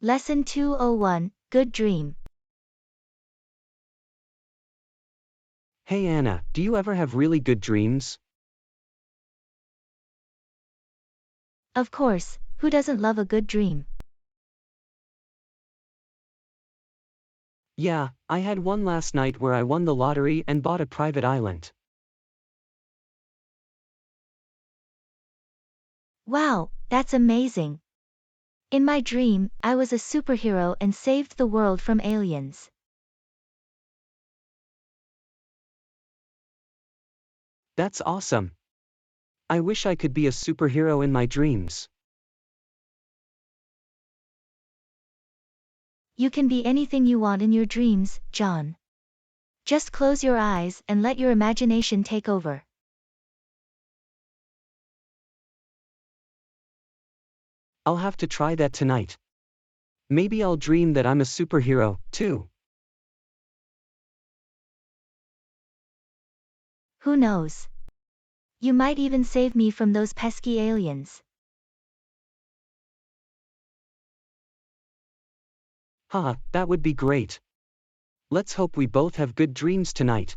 Lesson 201, Good Dream. Hey Anna, do you ever have really good dreams? Of course, who doesn't love a good dream? Yeah, I had one last night where I won the lottery and bought a private island. Wow, that's amazing. In my dream, I was a superhero and saved the world from aliens. That's awesome. I wish I could be a superhero in my dreams. You can be anything you want in your dreams, John. Just close your eyes and let your imagination take over. I'll have to try that tonight. Maybe I'll dream that I'm a superhero, too. Who knows? You might even save me from those pesky aliens. Haha, that would be great. Let's hope we both have good dreams tonight.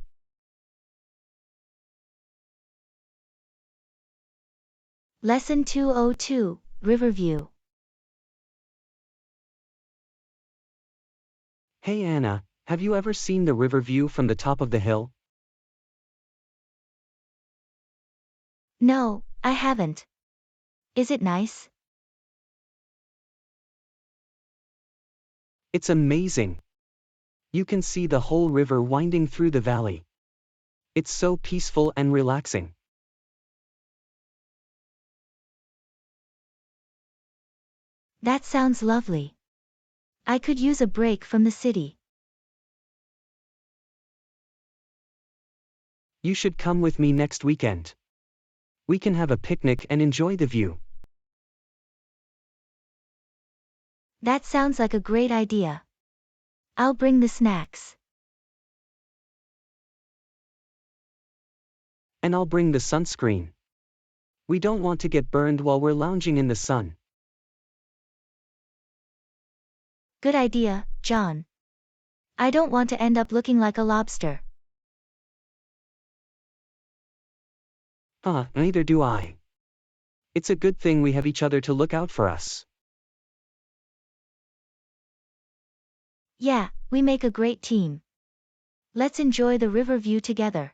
Lesson 202, Riverview. Hey Anna, have you ever seen the river view from the top of the hill? No, I haven't. Is it nice? It's amazing. You can see the whole river winding through the valley. It's so peaceful and relaxing. That sounds lovely. I could use a break from the city. You should come with me next weekend. We can have a picnic and enjoy the view. That sounds like a great idea. I'll bring the snacks. And I'll bring the sunscreen. We don't want to get burned while we're lounging in the sun. Good idea, John. I don't want to end up looking like a lobster. Neither do I. It's a good thing we have each other to look out for us. Yeah, we make a great team. Let's enjoy the river view together.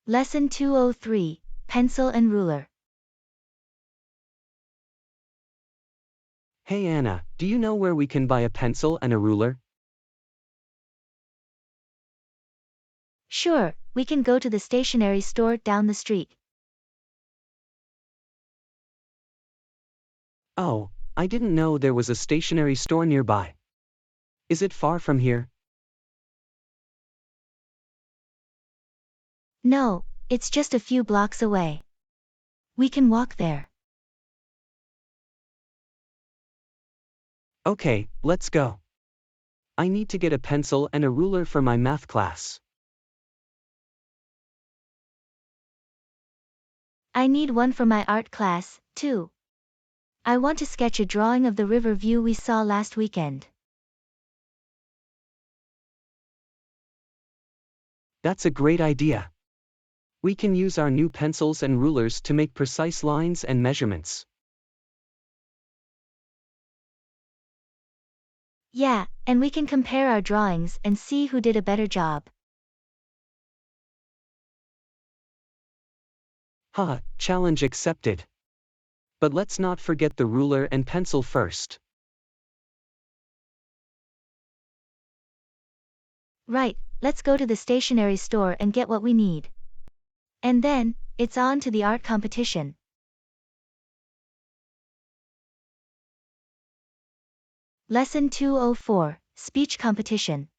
Lesson 203, Pencil and Ruler. Hey Anna, do you know where we can buy a pencil and a ruler? Sure, we can go to the stationery store down the street. Oh, I didn't know there was a stationery store nearby. Is it far from here? No, it's just a few blocks away. We can walk there. Okay, let's go. I need to get a pencil and a ruler for my math class. I need one for my art class, too. I want to sketch a drawing of the river view we saw last weekend. That's a great idea. We can use our new pencils and rulers to make precise lines and measurements. Yeah, and we can compare our drawings and see who did a better job. Challenge accepted. But let's not forget the ruler and pencil first. Right, let's go to the stationery store and get what we need. And then, it's on to the art competition. Lesson 204, Speech Competition.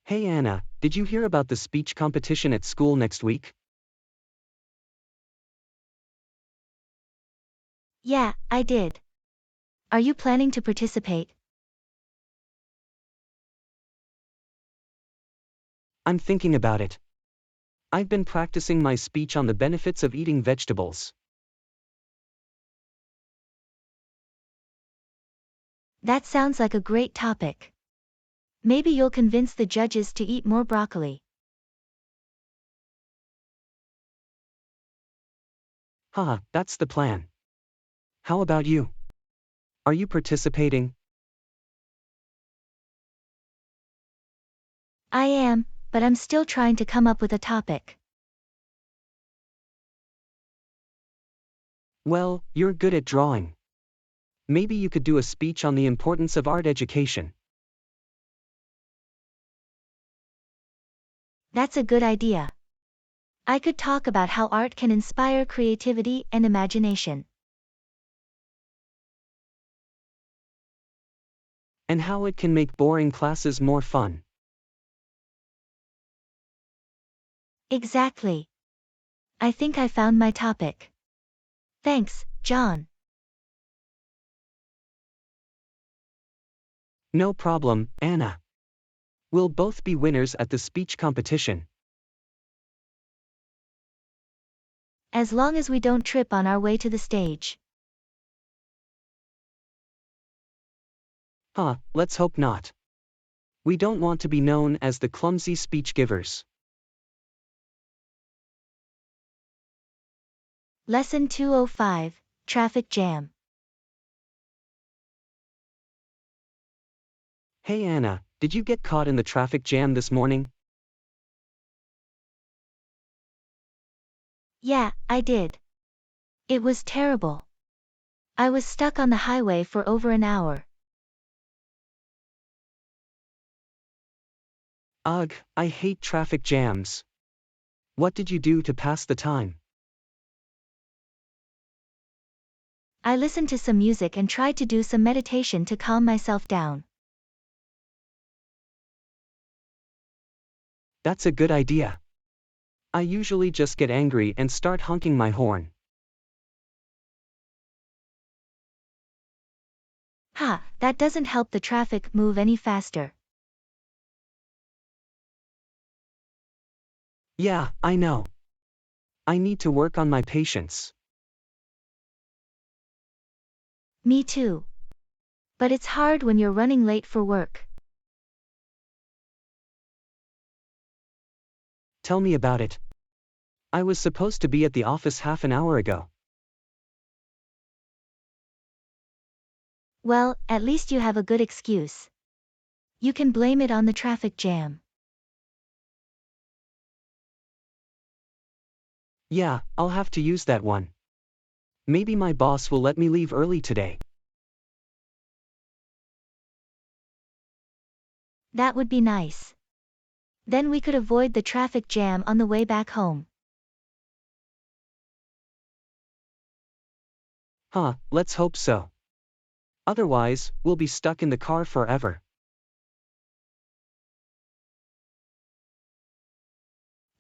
Hey Anna, did you hear about the speech competition at school next week? Yeah, I did. Are you planning to participate? I'm thinking about it. I've been practicing my speech on the benefits of eating vegetables. That sounds like a great topic. Maybe you'll convince the judges to eat more broccoli. Haha, that's the plan. How about you? Are you participating? I am, but I'm still trying to come up with a topic. Well, you're good at drawing. Maybe you could do a speech on the importance of art education. That's a good idea. I could talk about how art can inspire creativity and imagination. And how it can make boring classes more fun. Exactly. I think I found my topic. Thanks, John. No problem, Anna. We'll both be winners at the speech competition. As long as we don't trip on our way to the stage. Let's hope not. We don't want to be known as the clumsy speech givers. Lesson 205, Traffic Jam. Hey Anna, did you get caught in the traffic jam this morning? Yeah, I did. It was terrible. I was stuck on the highway for over an hour. Ugh, I hate traffic jams. What did you do to pass the time? I listened to some music and tried to do some meditation to calm myself down. That's a good idea. I usually just get angry and start honking my horn. That doesn't help the traffic move any faster. Yeah, I know. I need to work on my patience. Me too. But it's hard when you're running late for work. Tell me about it. I was supposed to be at the office half an hour ago. Well, at least you have a good excuse. You can blame it on the traffic jam. Yeah, I'll have to use that one. Maybe my boss will let me leave early today. That would be nice. Then we could avoid the traffic jam on the way back home. Let's hope so. Otherwise, we'll be stuck in the car forever.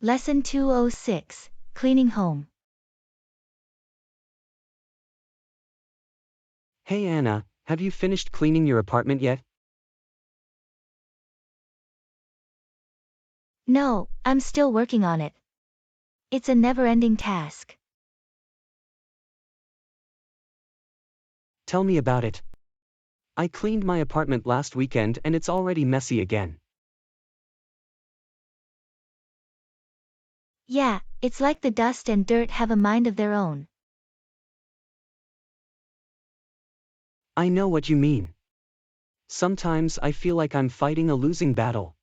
Lesson 206, Cleaning Home. Hey Anna, have you finished cleaning your apartment yet? No, I'm still working on it. It's a never-ending task. Tell me about it. I cleaned my apartment last weekend and it's already messy again. Yeah, it's like the dust and dirt have a mind of their own. I know what you mean. Sometimes I feel like I'm fighting a losing battle.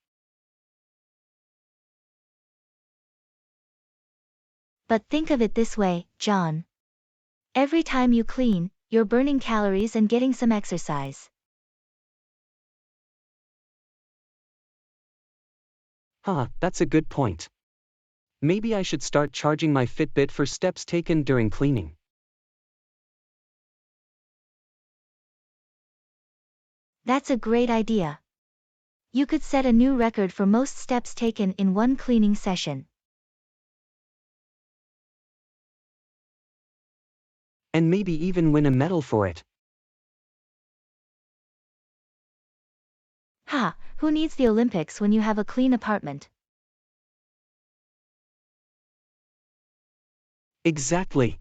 But think of it this way, John. Every time you clean, you're burning calories and getting some exercise. That's a good point. Maybe I should start charging my Fitbit for steps taken during cleaning. That's a great idea. You could set a new record for most steps taken in one cleaning session. And maybe even win a medal for it. Who needs the Olympics when you have a clean apartment? Exactly.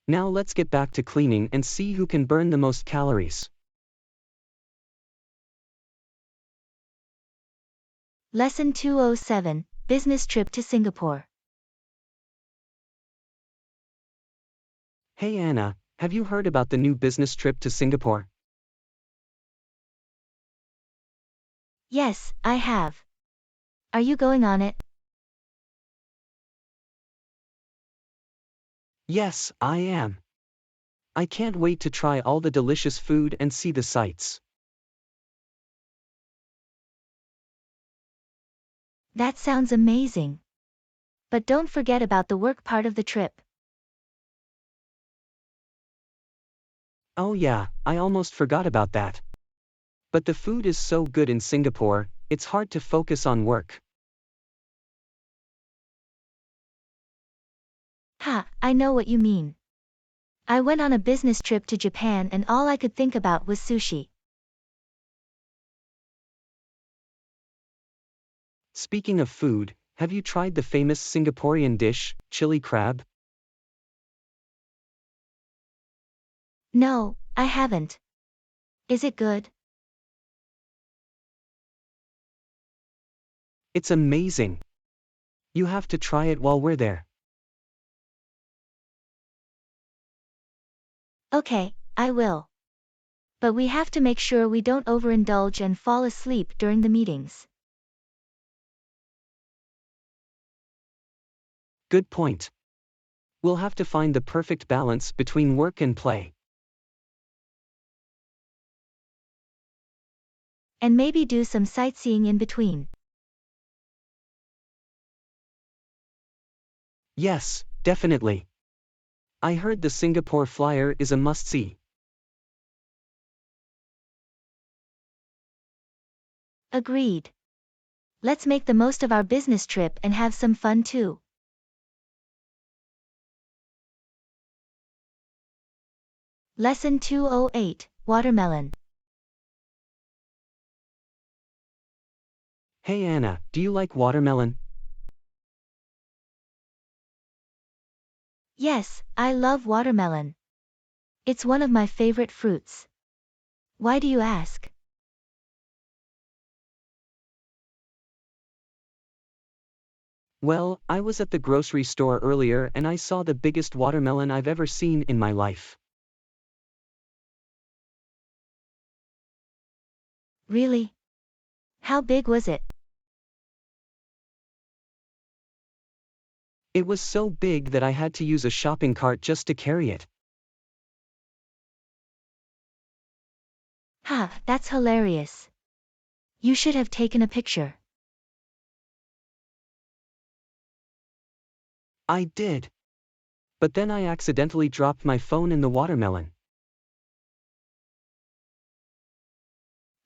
Now let's get back to cleaning and see who can burn the most calories. Lesson 207, Business Trip to Singapore. Hey Anna, have you heard about the new business trip to Singapore? Yes, I have. Are you going on it? Yes, I am. I can't wait to try all the delicious food and see the sights. That sounds amazing. But don't forget about the work part of the trip. Oh yeah, I almost forgot about that. But the food is so good in Singapore, it's hard to focus on work. Ha, I know what you mean. I went on a business trip to Japan and all I could think about was sushi. Speaking of food, have you tried the famous Singaporean dish, chili crab? No, I haven't. Is it good? It's amazing. You have to try it while we're there. Okay, I will. But we have to make sure we don't overindulge and fall asleep during the meetings. Good point. We'll have to find the perfect balance between work and play. And maybe do some sightseeing in between. Yes, definitely. I heard the Singapore Flyer is a must-see. Agreed. Let's make the most of our business trip and have some fun too. Lesson 208, Watermelon. Hey Anna, do you like watermelon? Yes, I love watermelon. It's one of my favorite fruits. Why do you ask? Well, I was at the grocery store earlier and I saw the biggest watermelon I've ever seen in my life. Really? How big was it? It was so big that I had to use a shopping cart just to carry it. Ha, that's hilarious. You should have taken a picture. I did. But then I accidentally dropped my phone in the watermelon.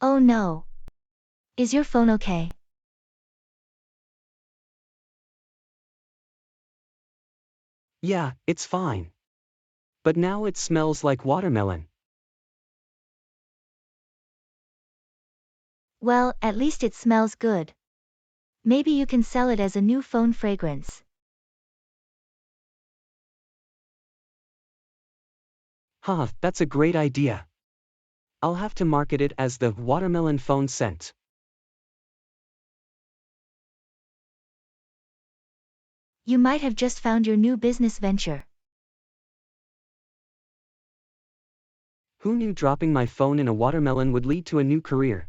Oh no. Is your phone okay? Yeah, it's fine. But now it smells like watermelon. Well, at least it smells good. Maybe you can sell it as a new phone fragrance. Huh, that's a great idea. I'll have to market it as the watermelon phone scent. You might have just found your new business venture. Who knew dropping my phone in a watermelon would lead to a new career?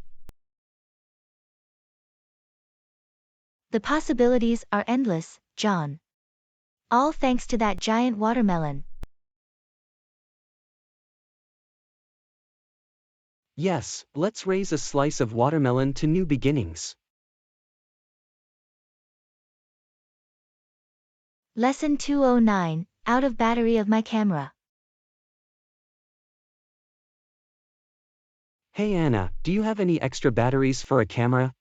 The possibilities are endless, John. All thanks to that giant watermelon. Yes, let's raise a slice of watermelon to new beginnings. Lesson 209, Out of battery of my camera. Hey Anna, do you have any extra batteries for a camera?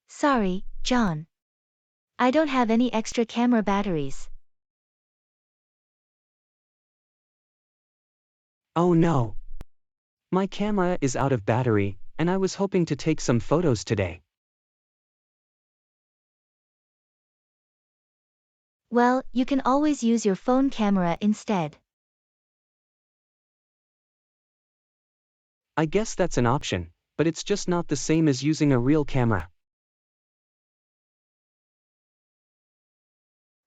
Sorry, John. I don't have any extra camera batteries. Oh no. My camera is out of battery, and I was hoping to take some photos today. Well, you can always use your phone camera instead. I guess that's an option, but it's just not the same as using a real camera.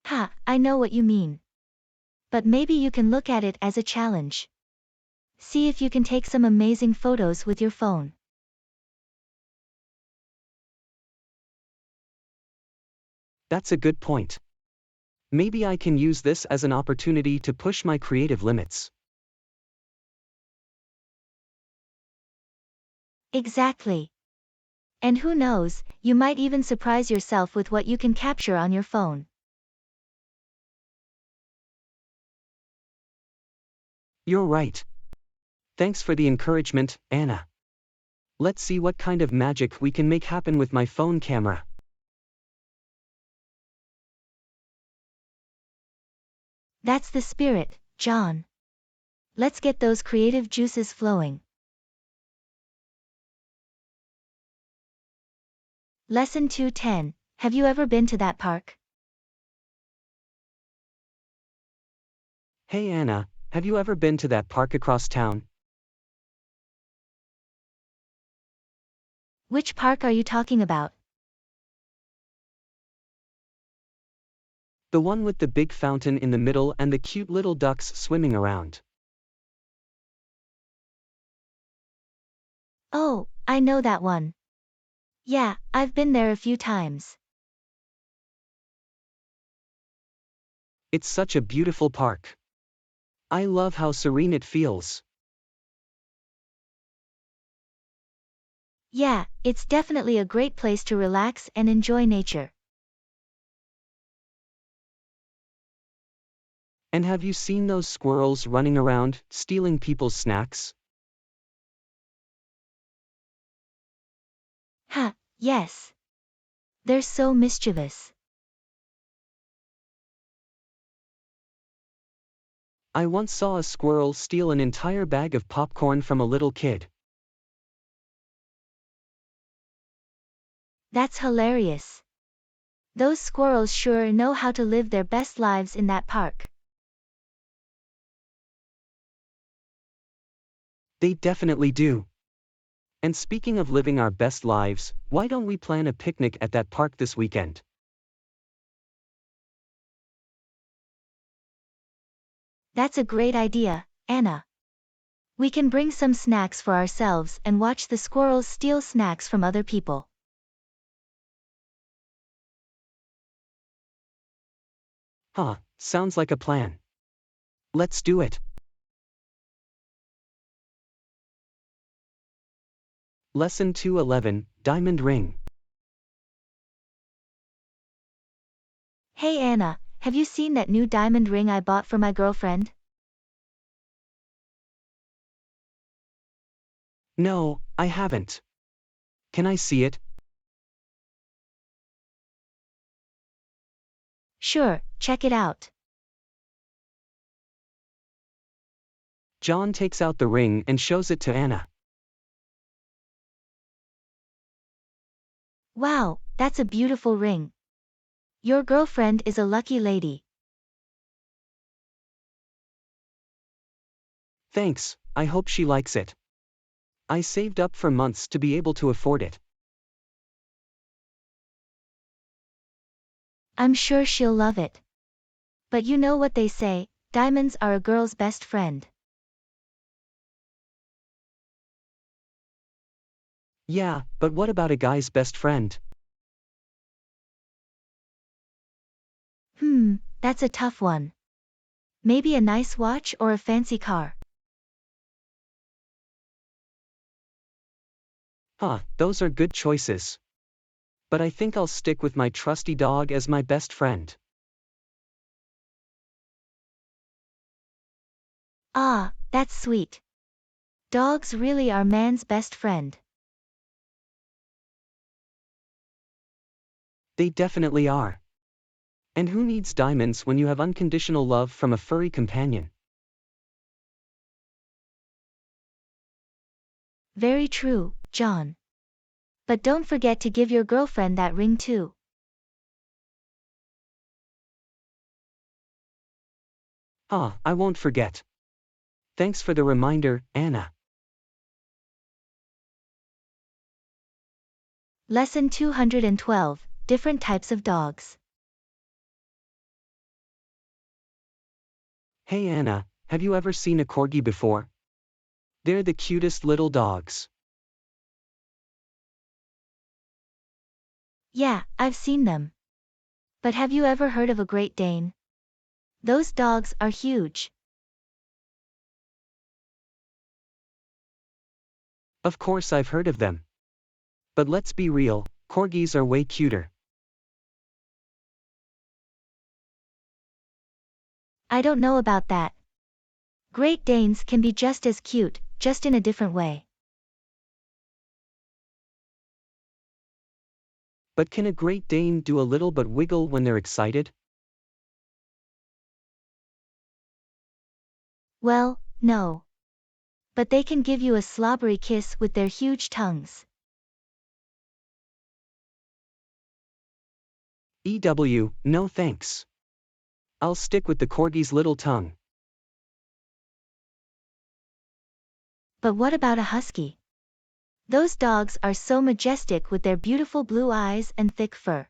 Ha, I know what you mean. But maybe you can look at it as a challenge. See if you can take some amazing photos with your phone. That's a good point. Maybe I can use this as an opportunity to push my creative limits. Exactly. And who knows, you might even surprise yourself with what you can capture on your phone. You're right. Thanks for the encouragement, Anna. Let's see what kind of magic we can make happen with my phone camera. That's the spirit, John. Let's get those creative juices flowing. Lesson 210. Have you ever been to that park? Hey Anna, have you ever been to that park across town? Which park are you talking about? The one with the big fountain in the middle and the cute little ducks swimming around. Oh, I know that one. Yeah, I've been there a few times. It's such a beautiful park. I love how serene it feels. Yeah, it's definitely a great place to relax and enjoy nature. And have you seen those squirrels running around, stealing people's snacks? Ha, yes. They're so mischievous. I once saw a squirrel steal an entire bag of popcorn from a little kid. That's hilarious. Those squirrels sure know how to live their best lives in that park. They definitely do. And speaking of living our best lives, why don't we plan a picnic at that park this weekend? That's a great idea, Anna. We can bring some snacks for ourselves and watch the squirrels steal snacks from other people. Huh, sounds like a plan. Let's do it. Lesson 211, Diamond Ring. Hey Anna, have you seen that new diamond ring I bought for my girlfriend? No, I haven't. Can I see it? Sure, check it out. John takes out the ring and shows it to Anna. Wow, that's a beautiful ring. Your girlfriend is a lucky lady. Thanks, I hope she likes it. I saved up for months to be able to afford it. I'm sure she'll love it. But you know what they say, diamonds are a girl's best friend. Yeah, but what about a guy's best friend? That's a tough one. Maybe a nice watch or a fancy car. Huh, those are good choices. But I think I'll stick with my trusty dog as my best friend. Ah, that's sweet. Dogs really are man's best friend. They definitely are. And who needs diamonds when you have unconditional love from a furry companion? Very true, John. But don't forget to give your girlfriend that ring too. I won't forget. Thanks for the reminder, Anna. Lesson 212, Different Types of Dogs. Hey Anna, have you ever seen a corgi before? They're the cutest little dogs. Yeah, I've seen them. But have you ever heard of a Great Dane? Those dogs are huge. Of course I've heard of them. But let's be real, corgis are way cuter. I don't know about that. Great Danes can be just as cute, just in a different way. But can a Great Dane do a little but wiggle when they're excited? Well, no. But they can give you a slobbery kiss with their huge tongues. No thanks. I'll stick with the corgi's little tongue. But what about a husky? Those dogs are so majestic with their beautiful blue eyes and thick fur.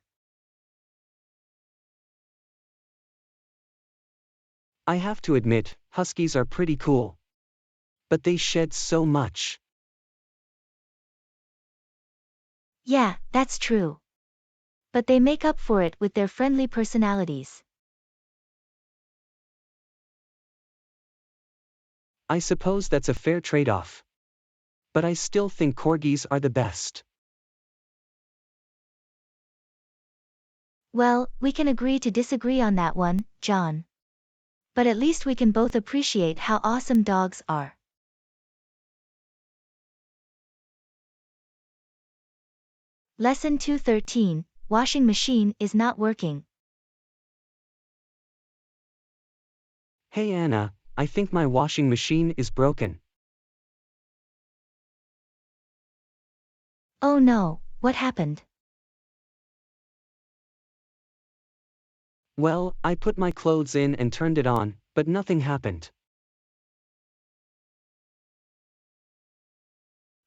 I have to admit, huskies are pretty cool. But they shed so much. Yeah, that's true. But they make up for it with their friendly personalities. I suppose that's a fair trade-off. But I still think corgis are the best. Well, we can agree to disagree on that one, John. But at least we can both appreciate how awesome dogs are. Lesson 213, Washing machine is not working. Hey Anna, I think my washing machine is broken. Oh no, what happened? Well, I put my clothes in and turned it on, but nothing happened.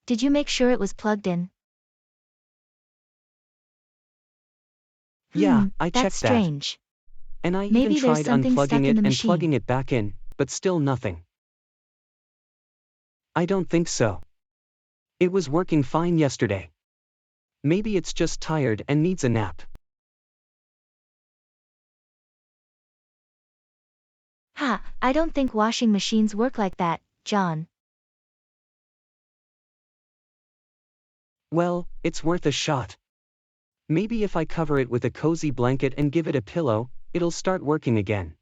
Did you make sure it was plugged in? Yeah, I That's checked that. strange. And I even Maybe there's tried something stuck unplugging in it the and machine. plugging it back in, but still nothing. I don't think so. It was working fine yesterday. Maybe it's just tired and needs a nap. I don't think washing machines work like that, John. Well, it's worth a shot. Maybe if I cover it with a cozy blanket and give it a pillow, it'll start working again.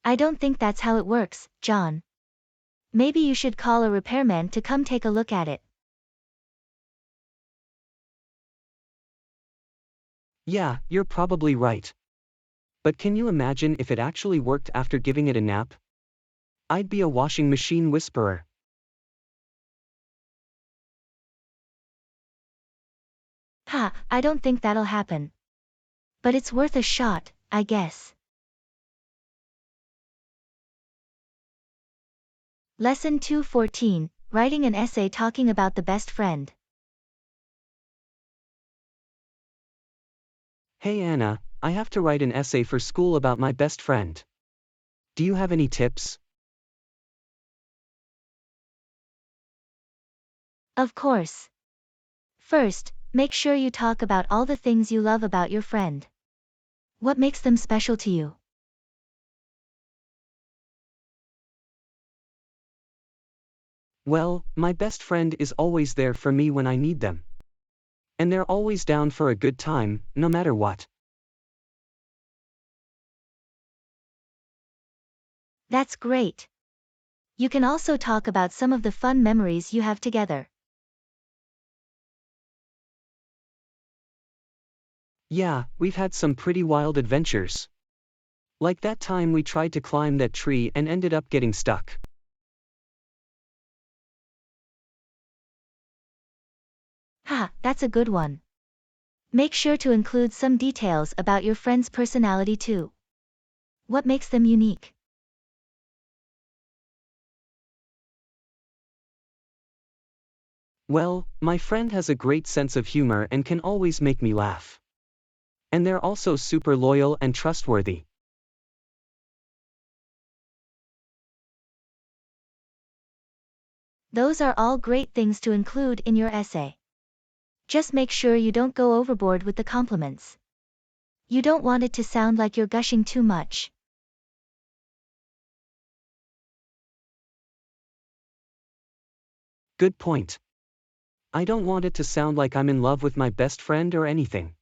I don't think that's how it works, John. Maybe you should call a repairman to come take a look at it. Yeah, you're probably right. But can you imagine if it actually worked after giving it a nap? I'd be a washing machine whisperer. I don't think that'll happen. But it's worth a shot, I guess. Lesson 214, Writing an essay talking about the best friend. Hey Anna, I have to write an essay for school about my best friend. Do you have any tips? Of course. First, make sure you talk about all the things you love about your friend. What makes them special to you? Well, my best friend is always there for me when I need them. And they're always down for a good time, no matter what. That's great. You can also talk about some of the fun memories you have together. Yeah, we've had some pretty wild adventures. Like that time we tried to climb that tree and ended up getting stuck. That's a good one. Make sure to include some details about your friend's personality too. What makes them unique? Well, my friend has a great sense of humor and can always make me laugh. And they're also super loyal and trustworthy. Those are all great things to include in your essay. Just make sure you don't go overboard with the compliments. You don't want it to sound like you're gushing too much. Good point. I don't want it to sound like I'm in love with my best friend or anything.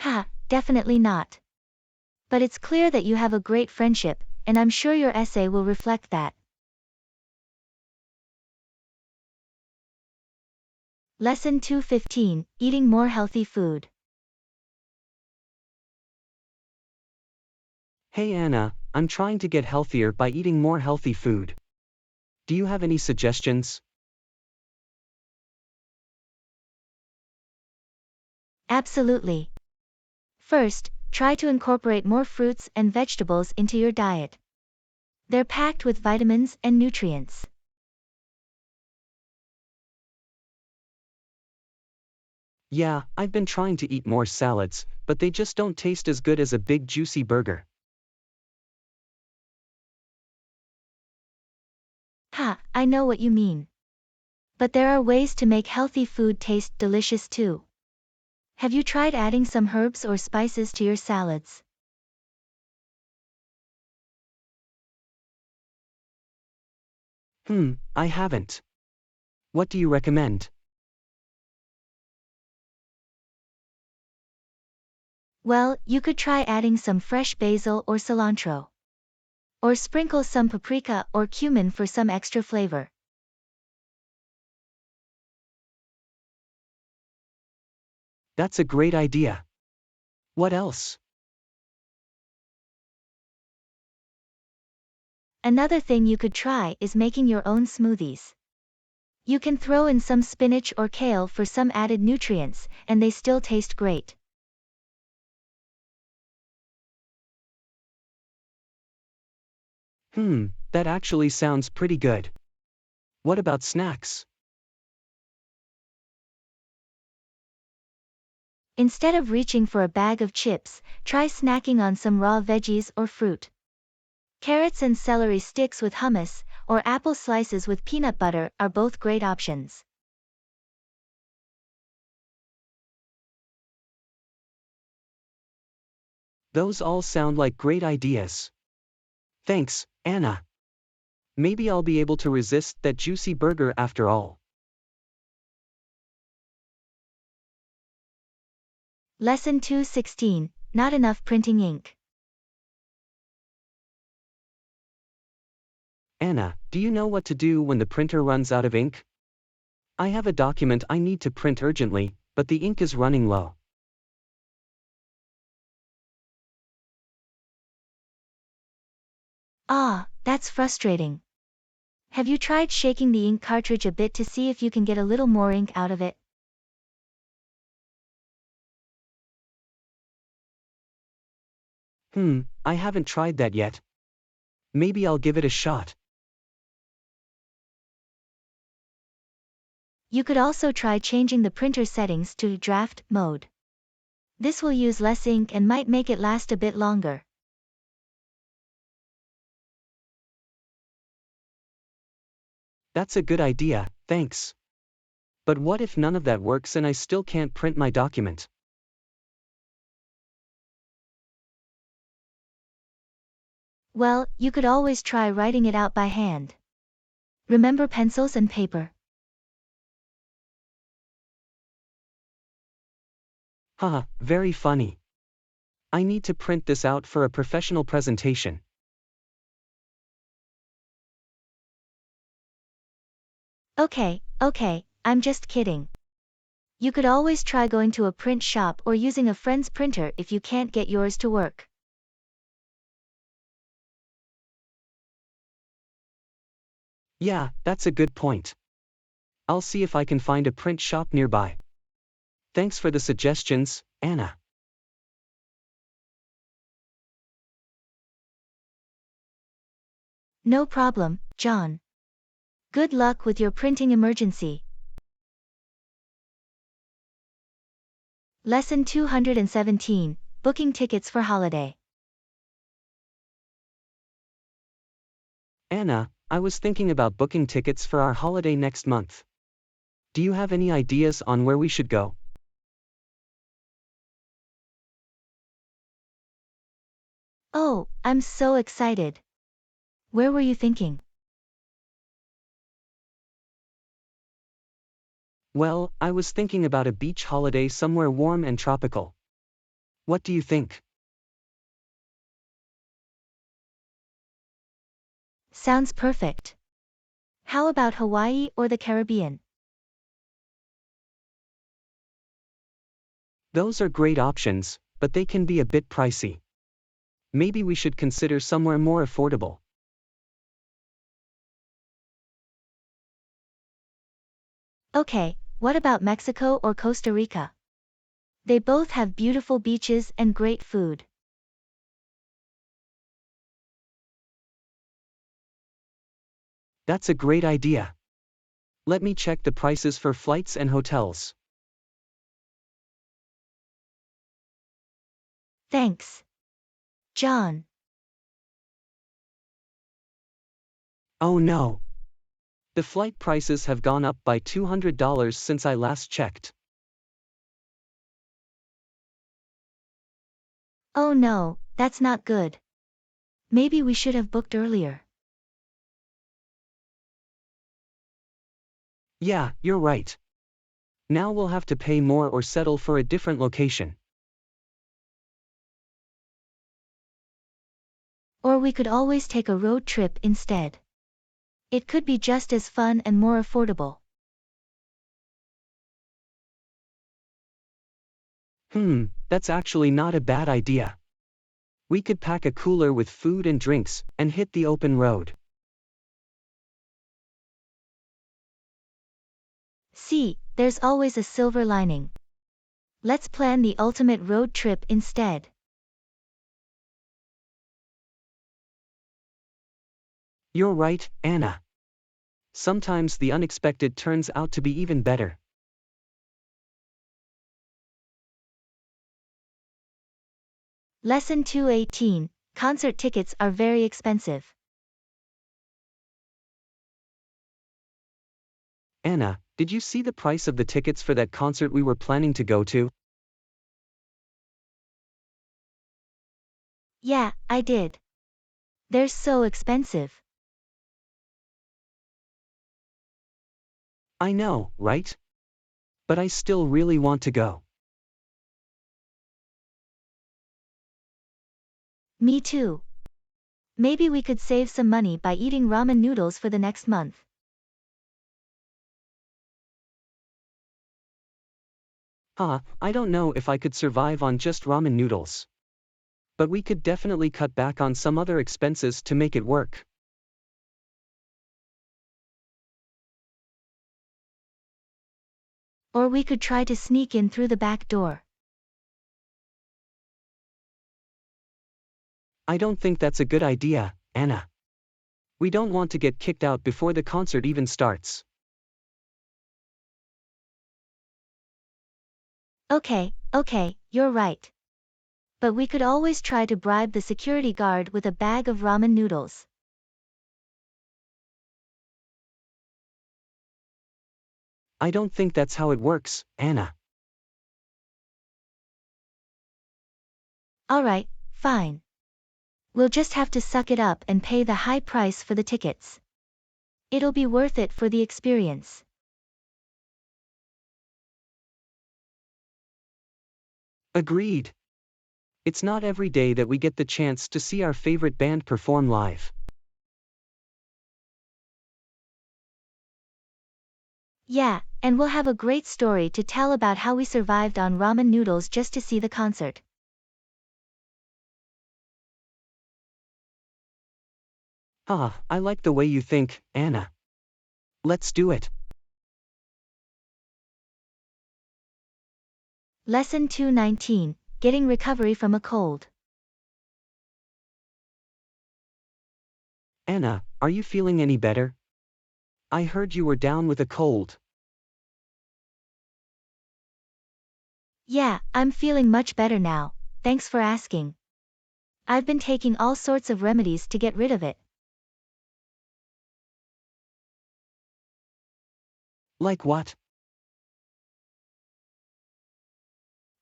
Ha, definitely not. But it's clear that you have a great friendship, and I'm sure your essay will reflect that. Lesson 2:15, Eating More Healthy Food. Hey Anna, I'm trying to get healthier by eating more healthy food. Do you have any suggestions? Absolutely. First, try to incorporate more fruits and vegetables into your diet. They're packed with vitamins and nutrients. Yeah, I've been trying to eat more salads, but they just don't taste as good as a big juicy burger. Ha, I know what you mean. But there are ways to make healthy food taste delicious too. Have you tried adding some herbs or spices to your salads? I haven't. What do you recommend? Well, you could try adding some fresh basil or cilantro. Or sprinkle some paprika or cumin for some extra flavor. That's a great idea. What else? Another thing you could try is making your own smoothies. You can throw in some spinach or kale for some added nutrients, and they still taste great. That actually sounds pretty good. What about snacks? Instead of reaching for a bag of chips, try snacking on some raw veggies or fruit. Carrots and celery sticks with hummus, or apple slices with peanut butter are both great options. Those all sound like great ideas. Thanks, Anna. Maybe I'll be able to resist that juicy burger after all. Lesson 2:16, Not enough printing ink. Anna, do you know what to do when the printer runs out of ink? I have a document I need to print urgently, but the ink is running low. Ah, that's frustrating. Have you tried shaking the ink cartridge a bit to see if you can get a little more ink out of it? I haven't tried that yet. Maybe I'll give it a shot. You could also try changing the printer settings to draft mode. This will use less ink and might make it last a bit longer. That's a good idea, thanks. But what if none of that works and I still can't print my document? Well, you could always try writing it out by hand. Remember pencils and paper? Haha, very funny. I need to print this out for a professional presentation. Okay, I'm just kidding. You could always try going to a print shop or using a friend's printer if you can't get yours to work. Yeah, that's a good point. I'll see if I can find a print shop nearby. Thanks for the suggestions, Anna. No problem, John. Good luck with your printing emergency. Lesson 217, Booking Tickets for Holiday. Anna, I was thinking about booking tickets for our holiday next month. Do you have any ideas on where we should go? Oh, I'm so excited. Where were you thinking? Well, I was thinking about a beach holiday somewhere warm and tropical. What do you think? Sounds perfect. How about Hawaii or the Caribbean? Those are great options, but they can be a bit pricey. Maybe we should consider somewhere more affordable. Okay, what about Mexico or Costa Rica? They both have beautiful beaches and great food. That's a great idea. Let me check the prices for flights and hotels. Thanks. John. Oh no. The flight prices have gone up by $200 since I last checked. Oh no, that's not good. Maybe we should have booked earlier. Yeah, you're right. Now we'll have to pay more or settle for a different location. Or we could always take a road trip instead. It could be just as fun and more affordable. That's actually not a bad idea. We could pack a cooler with food and drinks, and hit the open road. See, there's always a silver lining. Let's plan the ultimate road trip instead. You're right, Anna. Sometimes the unexpected turns out to be even better. Lesson 218, Concert tickets are very expensive. Anna, did you see the price of the tickets for that concert we were planning to go to? Yeah, I did. They're so expensive. I know, right? But I still really want to go. Me too. Maybe we could save some money by eating ramen noodles for the next month. I don't know if I could survive on just ramen noodles. But we could definitely cut back on some other expenses to make it work. Or we could try to sneak in through the back door. I don't think that's a good idea, Anna. We don't want to get kicked out before the concert even starts. Okay, you're right. But we could always try to bribe the security guard with a bag of ramen noodles. I don't think that's how it works, Anna. Alright, fine. We'll just have to suck it up and pay the high price for the tickets. It'll be worth it for the experience. Agreed. It's not every day that we get the chance to see our favorite band perform live. Yeah, and we'll have a great story to tell about how we survived on ramen noodles just to see the concert. I like the way you think, Anna. Let's do it. Lesson 219, Getting Recovery from a Cold. Anna, are you feeling any better? I heard you were down with a cold. Yeah, I'm feeling much better now, thanks for asking. I've been taking all sorts of remedies to get rid of it. Like what?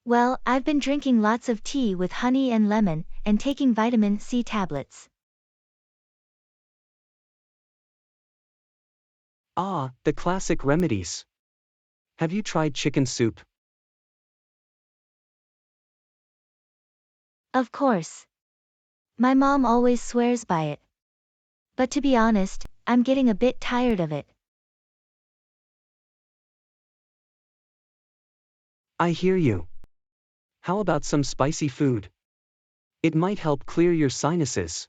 Well, I've been drinking lots of tea with honey and lemon, and taking vitamin C tablets. Ah, the classic remedies. Have you tried chicken soup? Of course. My mom always swears by it. But to be honest, I'm getting a bit tired of it. I hear you. How about some spicy food? It might help clear your sinuses.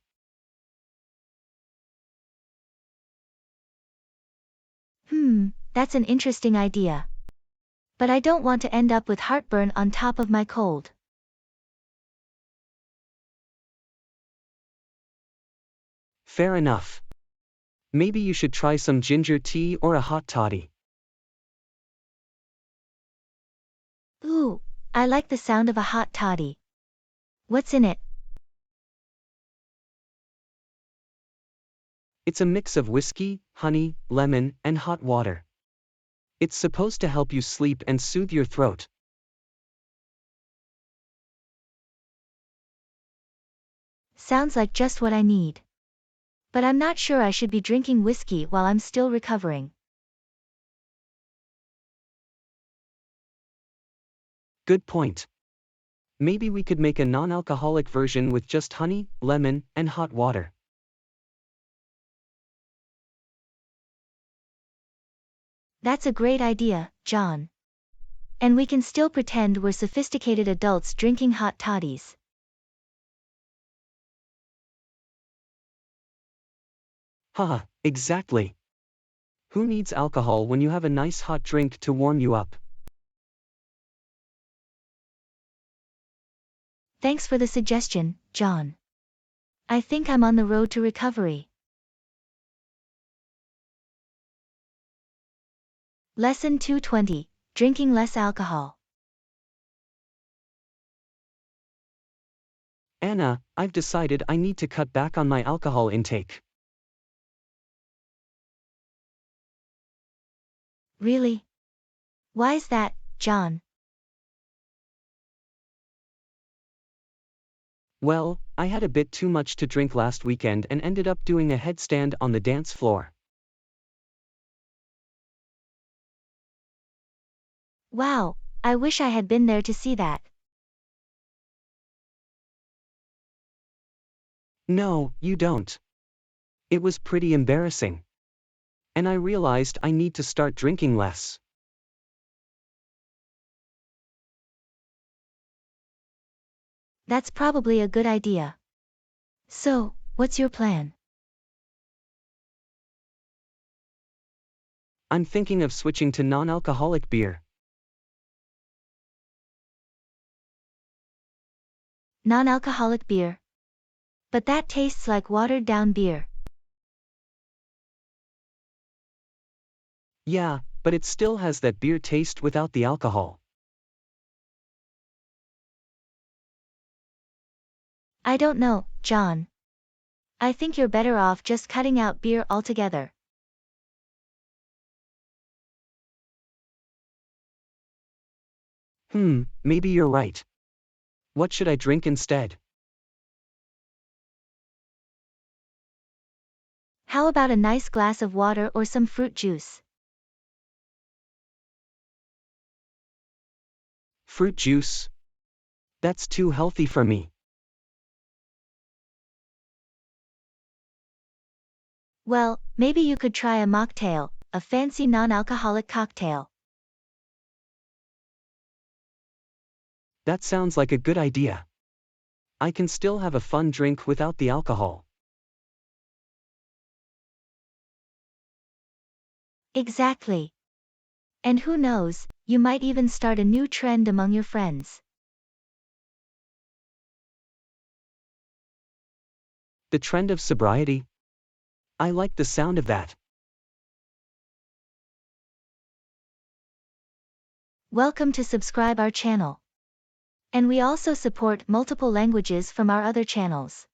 That's an interesting idea. But I don't want to end up with heartburn on top of my cold. Fair enough. Maybe you should try some ginger tea or a hot toddy. Ooh, I like the sound of a hot toddy. What's in it? It's a mix of whiskey, honey, lemon, and hot water. It's supposed to help you sleep and soothe your throat. Sounds like just what I need. But I'm not sure I should be drinking whiskey while I'm still recovering. Good point. Maybe we could make a non-alcoholic version with just honey, lemon, and hot water. That's a great idea, John. And we can still pretend we're sophisticated adults drinking hot toddies. Haha, exactly. Who needs alcohol when you have a nice hot drink to warm you up? Thanks for the suggestion, John. I think I'm on the road to recovery. Lesson 220, Drinking Less Alcohol. Anna, I've decided I need to cut back on my alcohol intake. Really? Why's that, John? Well, I had a bit too much to drink last weekend and ended up doing a headstand on the dance floor. Wow, I wish I had been there to see that. No, you don't. It was pretty embarrassing. And I realized I need to start drinking less. That's probably a good idea. So, what's your plan? I'm thinking of switching to non-alcoholic beer. Non-alcoholic beer. But that tastes like watered down beer. Yeah, but it still has that beer taste without the alcohol. I don't know, John. I think you're better off just cutting out beer altogether. Maybe you're right. What should I drink instead? How about a nice glass of water or some fruit juice? Fruit juice? That's too healthy for me. Well, maybe you could try a mocktail, a fancy non-alcoholic cocktail. That sounds like a good idea. I can still have a fun drink without the alcohol. Exactly. And who knows, you might even start a new trend among your friends. The trend of sobriety? I like the sound of that. Welcome to subscribe our channel. And we also support multiple languages from our other channels.